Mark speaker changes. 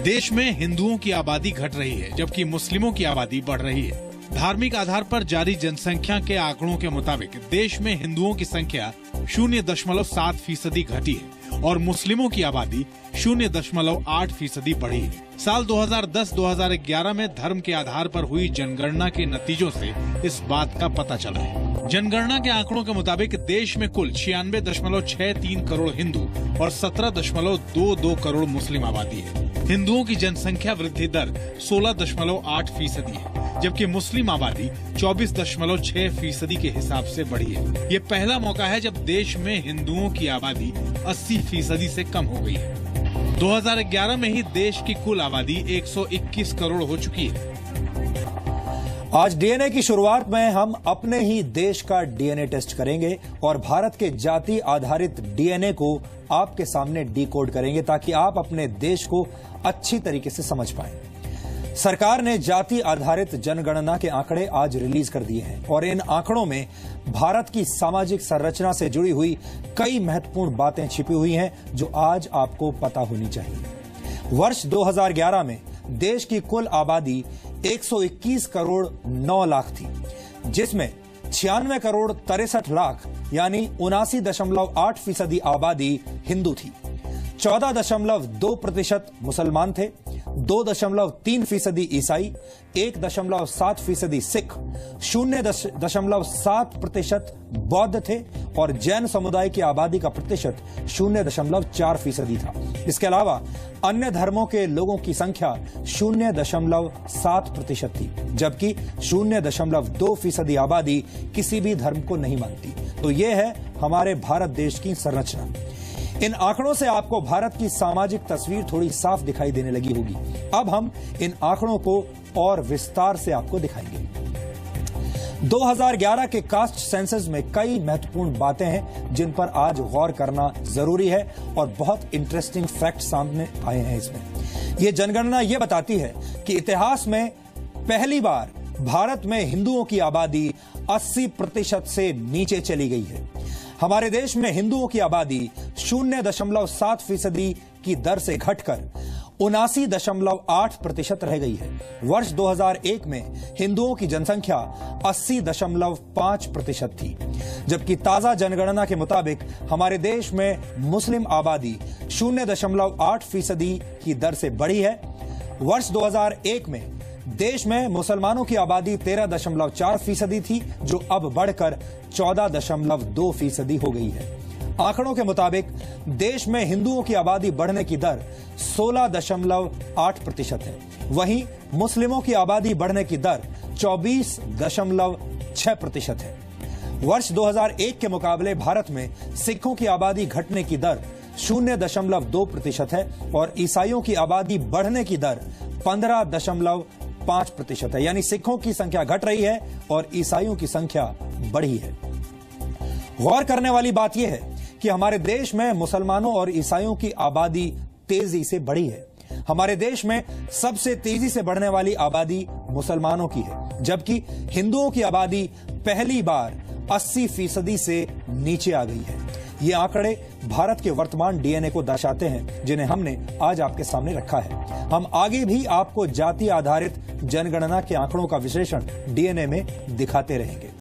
Speaker 1: देश में हिंदुओं की आबादी घट रही है जबकि मुस्लिमों की आबादी बढ़ रही है। धार्मिक आधार पर जारी जनसंख्या के आंकड़ों के मुताबिक देश में हिंदुओं की संख्या 0.7% घटी है और मुस्लिमों की आबादी 0.8% बढ़ी है। साल 2010-2011 में धर्म के आधार पर हुई जनगणना के नतीजों से इस बात का पता चला है। जनगणना के आंकड़ों के मुताबिक देश में कुल 96.63 करोड़ हिंदू और 17.22 करोड़ मुस्लिम आबादी है। हिंदुओं की जनसंख्या वृद्धि दर 16.8% है जबकि मुस्लिम आबादी 24.6% के हिसाब से बढ़ी है। ये पहला मौका है जब देश में हिंदुओं की आबादी 80% से कम हो गई है। 2011 में ही देश की कुल आबादी 121 करोड़ हो चुकी है।
Speaker 2: आज डीएनए की शुरुआत में हम अपने ही देश का डीएनए टेस्ट करेंगे और भारत के जाति आधारित डीएनए को आपके सामने डिकोड करेंगे ताकि आप अपने देश को अच्छी तरीके से समझ पाएं। सरकार ने जाति आधारित जनगणना के आंकड़े आज रिलीज कर दिए हैं और इन आंकड़ों में भारत की सामाजिक संरचना से जुड़ी हुई कई महत्वपूर्ण बातें छिपी हुई हैं जो आज आपको पता होनी चाहिए। वर्ष 2011 में देश की कुल आबादी 121 करोड़ 9 लाख थी, जिसमें 96 करोड़ 63 लाख यानी 79.8% आबादी हिंदू थी, 14.2% मुसलमान थे, 2.3% ईसाई, 1.7% सिख, 0.7% बौद्ध थे और जैन समुदाय की आबादी का प्रतिशत 0.4% था। इसके अलावा अन्य धर्मों के लोगों की संख्या 0.7% थी, जबकि 0.2% आबादी किसी भी धर्म को नहीं मानती। तो यह है हमारे भारत देश की संरचना। इन आंकड़ों से आपको भारत की सामाजिक तस्वीर थोड़ी साफ दिखाई देने लगी होगी। अब हम इन आंकड़ों को और विस्तार से आपको दिखाएंगे। 2011 के कास्ट सेंसस में कई महत्वपूर्ण बातें हैं जिन पर आज गौर करना जरूरी है और बहुत इंटरेस्टिंग फैक्ट सामने आए हैं इसमें। यह जनगणना यह बताती है कि इतिहास में पहली बार भारत में हिंदुओं की आबादी 80% से नीचे चली गई है। हमारे देश में हिंदुओं की आबादी 0.7% की दर से घटकर 79.8% रह गई है। वर्ष 2001 में हिंदुओं की जनसंख्या 80.5% थी, जबकि ताजा जनगणना के मुताबिक हमारे देश में मुस्लिम आबादी 0.8% की दर से बढ़ी है। वर्ष 2001 में देश में मुसलमानों की आबादी 13.4% थी, जो अब बढ़कर 14.2% हो गई है। आंकड़ों के मुताबिक देश में हिंदुओं की आबादी बढ़ने की दर 16.8% है, वहीं मुस्लिमों की आबादी बढ़ने की दर 24.6% है। वर्ष 2001 के मुकाबले भारत में सिखों की आबादी घटने की दर 0.2% है और ईसाइयों की आबादी बढ़ने की दर 15.5% है, यानी सिखों की संख्या घट रही है और ईसाइयों की संख्या बढ़ी है। गौर करने वाली बात यह है कि हमारे देश में मुसलमानों और ईसाइयों की आबादी तेजी से बढ़ी है। हमारे देश में सबसे तेजी से बढ़ने वाली आबादी मुसलमानों की है, जबकि हिंदुओं की आबादी पहली बार 80% से नीचे आ गई है। ये आंकड़े भारत के वर्तमान डीएनए को दर्शाते हैं, जिन्हें हमने आज आपके सामने रखा है। हम आगे भी आपको जाति आधारित जनगणना के आंकड़ों का विश्लेषण डीएनए में दिखाते रहेंगे।